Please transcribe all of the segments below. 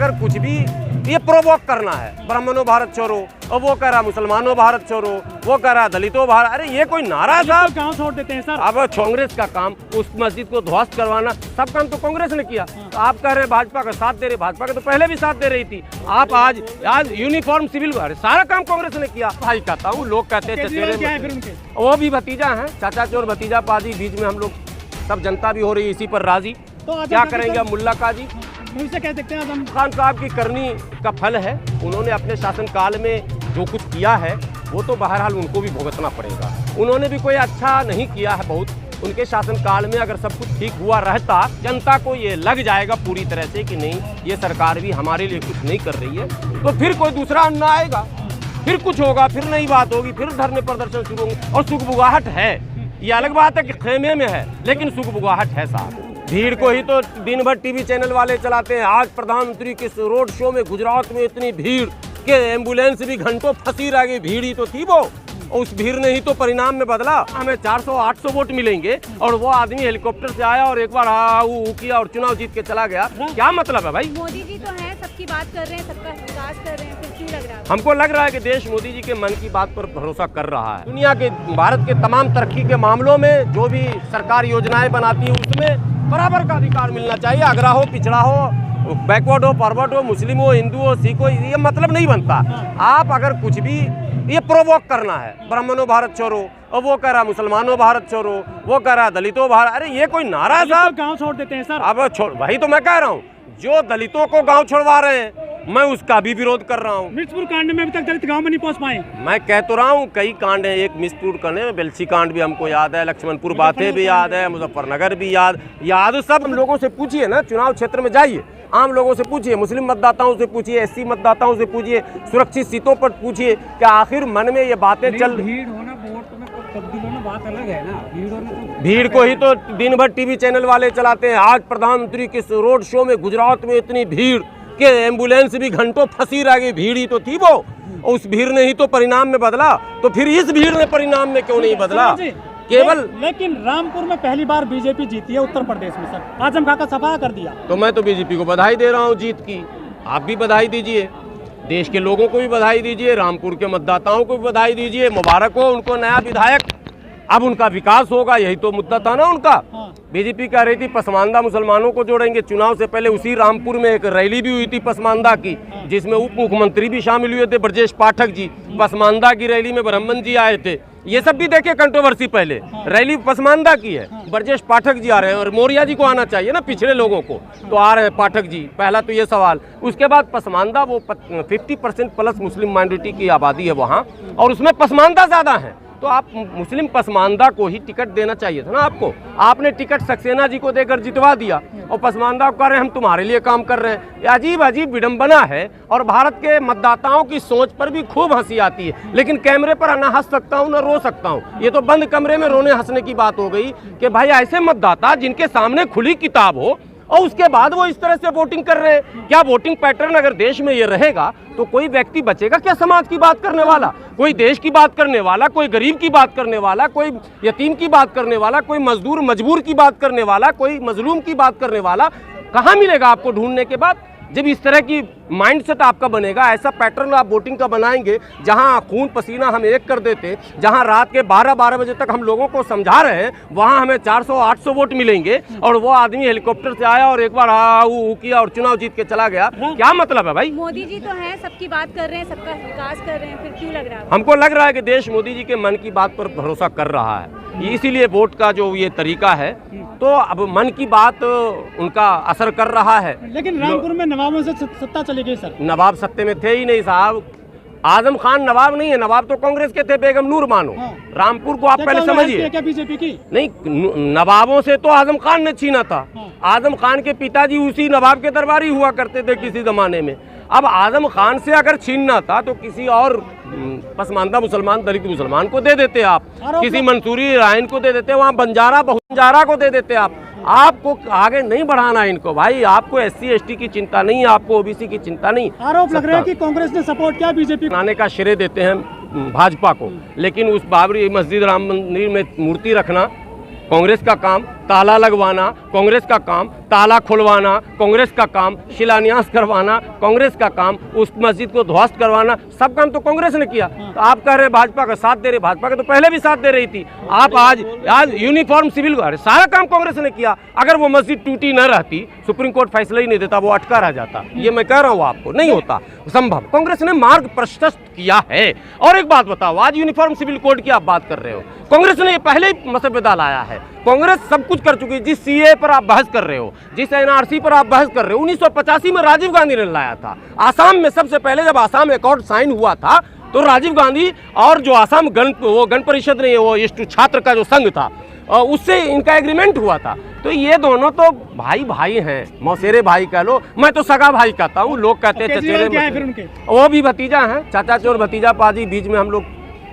अगर कुछ भी ये प्रोवोक करना है, ब्राह्मणों भारत छोड़ो, और वो कह रहा मुसलमानों भारत छोड़ो, वो कह रहा दलितों भारत, अरे ये कोई नारा साहब गाँव छोड़ देते हैं सर। अब कांग्रेस का काम उस मस्जिद को ध्वस्त करवाना, सब काम तो कांग्रेस ने किया। तो आप कह रहे हैं भाजपा का साथ दे रहे, भाजपा का तो पहले भी साथ दे रही थी। आप आज यूनिफॉर्म सिविल सारा काम कांग्रेस ने किया। भाई कहता हूँ, लोग कहते हैं चचेरे, वो भी भतीजा है, चाचा चोर भतीजा पाजी, बीच में हम लोग सब जनता भी हो रही है इसी पर राजी। तो क्या करेंगे अब मुल्ला काजी? कह सकते हैं आजम खान साहब की करनी का फल है। उन्होंने अपने शासनकाल में जो कुछ किया है वो तो बहरहाल उनको भी भुगतना पड़ेगा। उन्होंने भी कोई अच्छा नहीं किया है बहुत। उनके शासनकाल में अगर सब कुछ ठीक हुआ रहता, जनता को ये लग जाएगा पूरी तरह से कि नहीं, ये सरकार भी हमारे लिए कुछ नहीं कर रही है, तो फिर कोई दूसरा अन्ना आएगा, फिर कुछ होगा, फिर नई बात होगी, फिर धरने प्रदर्शन शुरू होंगे। और सुगबुगाहट है, ये अलग बात है कि खेमे में है, लेकिन सुगबुगाहट है साहब। भीड़ को ही तो दिन भर टीवी चैनल वाले चलाते हैं। आज प्रधानमंत्री के रोड शो में गुजरात में इतनी भीड़ कि एम्बुलेंस भी घंटों फंसी रह गई, भीड़ ही तो थी वो। उस भीड़ ने ही तो परिणाम में बदला। हमें 400-800 वोट मिलेंगे और वो आदमी हेलीकॉप्टर से आया और एक बार किया और चुनाव जीत के चला गया। क्या मतलब है भाई? मोदी जी तो हैं, सबकी बात कर रहे हैं, सबका विकास कर रहे हैं, फिर क्यों लग रहा है? हमको लग रहा है कि देश मोदी जी के मन की बात पर भरोसा कर रहा है। दुनिया के, भारत के तमाम तरक्की के मामलों में जो भी सरकार योजनाएं बनाती है उसमें बराबर का अधिकार मिलना चाहिए। अगरा हो, पिछड़ा हो, बैकवर्ड हो, फॉरवर्ड हो, मुस्लिम हो, हिंदू हो, सिख हो, ये मतलब नहीं बनता। आप अगर कुछ भी ये प्रोवोक करना है, ब्राह्मणों भारत छोड़ो, और वो कह रहा मुसलमानों भारत छोड़ो, वो कह रहा दलितों भारत, अरे ये कोई नारा साहब गाँव छोड़ देते हैं सर। अब वही तो मैं कह रहा हूँ, जो दलितों को गांव छोड़वा रहे हैं मैं उसका भी विरोध कर रहा हूँ। मिर्चपुर कांड में अभी तक दलित गांव में नहीं पहुंच पाए। मैं कह तो रहा हूँ कई कांड हैं, एक मिर्चपुर कांड है, बेलसी कांड भी हमको याद है, लक्ष्मणपुर बातें भी याद है, मुजफ्फरनगर भी याद सब हम लोगों से पूछिए ना, चुनाव क्षेत्र में जाइए, आम लोगों से पूछिए, मुस्लिम मतदाताओं से पूछिए, SC मतदाताओं से पूछिए, सुरक्षित सीटों पर पूछिए कि आखिर मन में ये बातें चल। भीड़ होना वोट में तब्दील होना बात अलग है ना। भीड़ को ही तो दिन भर टीवी चैनल वाले चलाते हैं। आज प्रधानमंत्री के रोड शो में गुजरात में इतनी भीड़ कि एम्बुलेंस भी घंटों फंसी रह गई, भीड़ ही तो थी वो। उस भीड़ ने ही तो परिणाम में बदला, तो फिर इस भीड़ ने परिणाम में क्यों नहीं बदला? केवल लेकिन रामपुर में पहली बार बीजेपी जीती है उत्तर प्रदेश में सर। आजम खान का सफाया कर दिया। तो मैं तो बीजेपी को बधाई दे रहा हूँ जीत की। आप भी बधाई दीजिए, देश के लोगों को भी बधाई दीजिए, रामपुर के मतदाताओं को भी बधाई दीजिए, मुबारक हो उनको नया विधायक। अब उनका विकास होगा, यही तो मुद्दा था ना उनका। बीजेपी कह रही थी पसमानदा मुसलमानों को जोड़ेंगे। चुनाव से पहले उसी रामपुर में एक रैली भी हुई थी पसमानदा की, जिसमें उप मुख्यमंत्री भी शामिल हुए थे, ब्रजेश पाठक जी। पसमानदा की रैली में ब्रह्मन जी आए थे, ये सब भी देखे कंट्रोवर्सी। पहले रैली पसमानदा की है, ब्रजेश पाठक जी आ रहे हैं, और मौर्या जी को आना चाहिए ना, पिछड़े लोगों को, तो आ रहे हैं पाठक जी। पहला तो ये सवाल। उसके बाद पसमानदा, वो 50% प्लस मुस्लिम माइनॉरिटी की आबादी है वहाँ, और उसमें पसमानदा ज़्यादा है, तो आप मुस्लिम पसमानदा को ही टिकट देना चाहिए था ना आपको। आपने टिकट सक्सेना जी को देकर जितवा दिया, और पसमानदा को कह रहे हैं हम तुम्हारे लिए काम कर रहे हैं। अजीब अजीब विडंबना है, और भारत के मतदाताओं की सोच पर भी खूब हंसी आती है। लेकिन कैमरे पर ना हंस सकता हूँ ना रो सकता हूँ। ये तो बंद कमरे में रोने हंसने की बात हो गई कि भाई ऐसे मतदाता जिनके सामने खुली किताब हो, और उसके बाद वो इस तरह से वोटिंग कर रहे हैं। क्या वोटिंग पैटर्न अगर देश में ये रहेगा तो कोई व्यक्ति बचेगा क्या समाज की बात करने वाला, कोई देश की बात करने वाला, कोई गरीब की बात करने वाला, कोई यतीम की बात करने वाला, कोई मजदूर मजबूर की बात करने वाला, कोई मजलूम की बात करने वाला? कहाँ मिलेगा आपको ढूंढने के बाद? जब इस तरह की माइंडसेट आपका बनेगा, ऐसा पैटर्न आप वोटिंग का बनाएंगे, जहां खून पसीना हम एक कर देते, जहां रात के 12-12 बजे तक हम लोगों को समझा रहे हैं, वहां हमें 400-800 वोट मिलेंगे, और वो आदमी हेलीकॉप्टर से आया और एक बार किया और चुनाव जीत के चला गया। क्या मतलब है भाई? मोदी जी तो हैं, सबकी बात कर रहे हैं, सबका विकास कर रहे हैं, फिर क्यों लग रहा है? हमको लग रहा है कि देश मोदी जी के मन की बात पर भरोसा कर रहा है, इसीलिए वोट का जो ये तरीका है, तो अब मन की बात उनका असर कर रहा है। लेकिन रामपुर में नवाबों से सत्ता चली गई सर। नवाब सत्ते में थे ही नहीं साहब। आजम खान नवाब नहीं है, नवाब तो कांग्रेस के थे, बेगम नूर मानो। रामपुर को आप पहले समझिए। क्या बीजेपी की? नहीं, नवाबों से तो आजम खान ने छीना था। आजम खान के पिताजी उसी नवाब के दरबारी हुआ करते थे किसी जमाने में। अब आजम खान से अगर छीनना था तो किसी और पसमानदा मुसलमान, दलित मुसलमान को दे देते आप, किसी मंसूरी रायन को दे देते, वहाँ बंजारा बहुजारा को दे देते आप। आपको आगे नहीं बढ़ाना इनको भाई, आपको SC ST की चिंता नहीं है, आपको OBC की चिंता नहीं। आरोप लग रहा है कि कांग्रेस ने सपोर्ट किया बीजेपी बनाने का श्रेय देते हैं भाजपा को, लेकिन उस बाबरी मस्जिद राम मंदिर में मूर्ति रखना कांग्रेस का काम ताला लगवाना कांग्रेस का काम, ताला खुलवाना कांग्रेस का काम, शिलान्यास करवाना कांग्रेस का काम, उस मस्जिद को ध्वस्त करवाना सब काम तो कांग्रेस ने किया। तो आप कह रहे भाजपा का साथ दे रहे, भाजपा का तो पहले भी साथ दे रही थी। आप आज यूनिफॉर्म सिविल सारा काम कांग्रेस ने किया। अगर वो मस्जिद टूटी न रहती, सुप्रीम कोर्ट फैसला ही नहीं देता, वो अटका रह जाता। ये मैं कह रहा हूँ आपको, नहीं होता संभव। कांग्रेस ने मार्ग प्रशस्त किया है। और एक बात बताओ, आज यूनिफॉर्म सिविल कोड की आप बात कर रहे हो, कांग्रेस ने ये पहले ही मसौदा लाया है। कांग्रेस सब कुछ कर चुकी है। जिस सीए पर आप बहस कर रहे हो, जिस एनआरसी पर आप बहस कर रहे हो, 1985 में राजीव गांधी ने लाया था। आसाम में सबसे पहले जब आसाम अकॉर्ड साइन हुआ था तो राजीव गांधी और जो आसाम गण परिषद नहीं, वो छात्र का जो संघ था, उससे इनका एग्रीमेंट हुआ था। तो ये दोनों तो भाई भाई हैं, मौसेरे भाई कह लो, मैं तो सगा भाई कहता हूँ। लोग कहते हैं चचेरे, वो भी भतीजा हैं, चाचा चोर भतीजा पाजी। बीच में हम लोग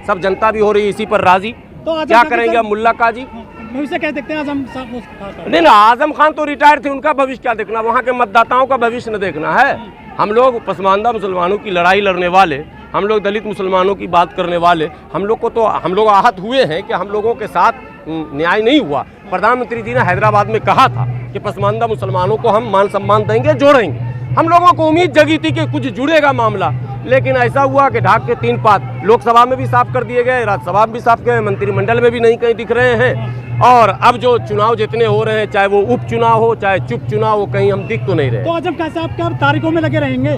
सब जनता भी हो रही है इसी पर राजी। तो क्या करेंगे मुल्ला काजी? भविष्य क्या देखते हैं आजम साहब? नहीं ना, आजम खान तो रिटायर थे, उनका भविष्य क्या देखना, वहाँ के मतदाताओं का भविष्य न देखना है। हम लोग पसमानदा मुसलमानों की लड़ाई लड़ने वाले, हम लोग दलित मुसलमानों की बात करने वाले, हम लोग आहत हुए हैं कि हम लोगों के साथ न्याय नहीं हुआ। प्रधानमंत्री जी ने हैदराबाद में कहा था कि पसमानदा मुसलमानों को हम मान सम्मान देंगे, जोड़ेंगे। हम लोगों को उम्मीद जगी थी कि कुछ जुड़ेगा मामला, लेकिन ऐसा हुआ कि ढाक के 3 पात लोकसभा में भी साफ कर दिए गए, राज्यसभा में भी साफ किए, मंत्रिमंडल में भी नहीं कहीं दिख रहे हैं। और अब जो चुनाव जितने हो रहे हैं, चाहे वो उपचुनाव हो चाहे चुप चुनाव हो, कहीं हम दिख तो नहीं रहे। तो आजम खान साहब क्या तारीखों में लगे रहेंगे?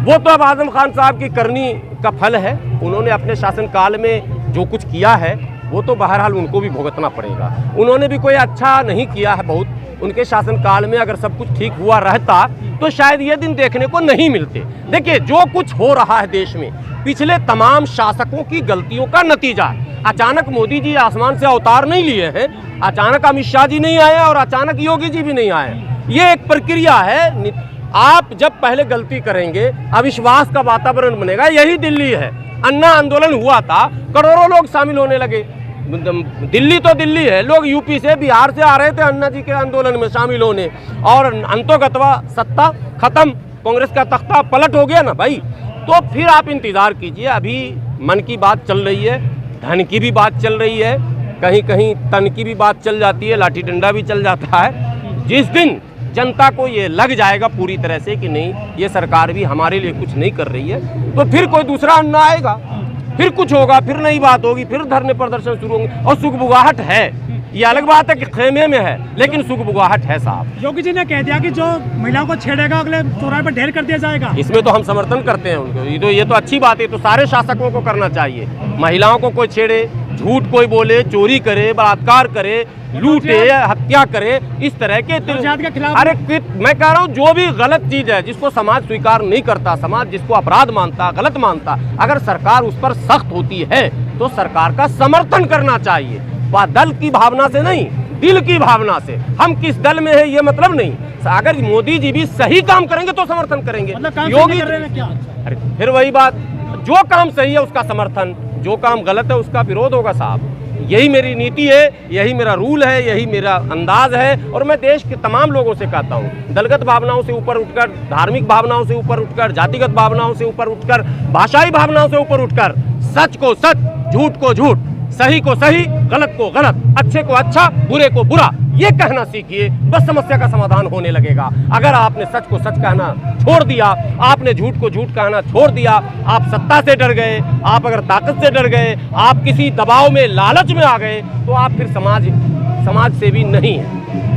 वो तो अब आजम खान साहब की करनी का फल है। उन्होंने अपने शासनकाल में जो कुछ किया है वो तो बहरहाल उनको भी भुगतना पड़ेगा। उन्होंने भी कोई अच्छा नहीं किया है बहुत। उनके शासनकाल में अगर सब कुछ ठीक हुआ रहता तो शायद ये दिन देखने को नहीं मिलते। देखिए, जो कुछ हो रहा है देश में पिछले तमाम शासकों की गलतियों का नतीजा है। अचानक मोदी जी आसमान से अवतार नहीं लिए हैं, अचानक अमित शाह जी नहीं आए और अचानक योगी जी भी नहीं आए। ये एक प्रक्रिया है। आप जब पहले गलती करेंगे, अविश्वास का वातावरण बनेगा। यही दिल्ली है, अन्ना आंदोलन हुआ था, करोड़ों लोग शामिल होने लगे। दिल्ली तो दिल्ली है, लोग यूपी से बिहार से आ रहे थे अन्ना जी के आंदोलन में शामिल होने, और अंतोगत्वा सत्ता खत्म, कांग्रेस का तख्ता पलट हो गया ना भाई। तो फिर आप इंतजार कीजिए। अभी मन की बात चल रही है, धन की भी बात चल रही है, कहीं कहीं तन की भी बात चल जाती है, लाठी डंडा भी चल जाता है। जिस दिन जनता को ये लग जाएगा पूरी तरह से कि नहीं, ये सरकार भी हमारे लिए कुछ नहीं कर रही है, तो फिर कोई दूसरा अन्ना आएगा, फिर कुछ होगा, फिर नई बात होगी, फिर धरने प्रदर्शन शुरू होंगे। और सुगबुगाहट है, ये अलग बात है कि खेमे में है, लेकिन सुगबुगाहट है साहब। योगी जी ने कह दिया कि जो महिलाओं को छेड़ेगा अगले चौराहे पर ढेर कर दिया जाएगा। इसमें तो हम समर्थन करते हैं उनको। ये तो अच्छी बात है, तो सारे शासकों को करना चाहिए। महिलाओं को कोई छेड़े, झूठ कोई बोले, चोरी करे, बलात्कार करे, लूटे, हत्या करे, इस तरह के खिलाफ। अरे मैं कह रहा हूँ, जो भी गलत चीज है जिसको समाज स्वीकार नहीं करता, समाज जिसको अपराध मानता, गलत मानता, अगर सरकार उस पर सख्त होती है तो सरकार का समर्थन करना चाहिए। दल की भावना से नहीं, दिल की भावना से। हम किस दल में है ये मतलब नहीं। अगर मोदी जी भी सही काम करेंगे तो समर्थन करेंगे। योगी क्या? अरे फिर वही बात, जो काम सही है उसका समर्थन, जो काम गलत है उसका विरोध होगा साहब। यही मेरी नीति है, यही मेरा रूल है, यही मेरा अंदाज है। और मैं देश के तमाम लोगों से कहता हूँ, दलगत भावनाओं से ऊपर उठकर, धार्मिक भावनाओं से ऊपर उठकर, जातिगत भावनाओं से ऊपर उठकर, भाषाई भावनाओं से ऊपर उठकर, सच को सच, झूठ को झूठ, सही को सही, गलत को गलत, अच्छे को अच्छा, बुरे को बुरा, ये कहना सीखिए। बस समस्या का समाधान होने लगेगा। अगर आपने सच को सच कहना छोड़ दिया, आपने झूठ को झूठ कहना छोड़ दिया, आप सत्ता से डर गए, आप अगर ताकत से डर गए, आप किसी दबाव में, लालच में आ गए, तो आप फिर समाज सेवी नहीं है।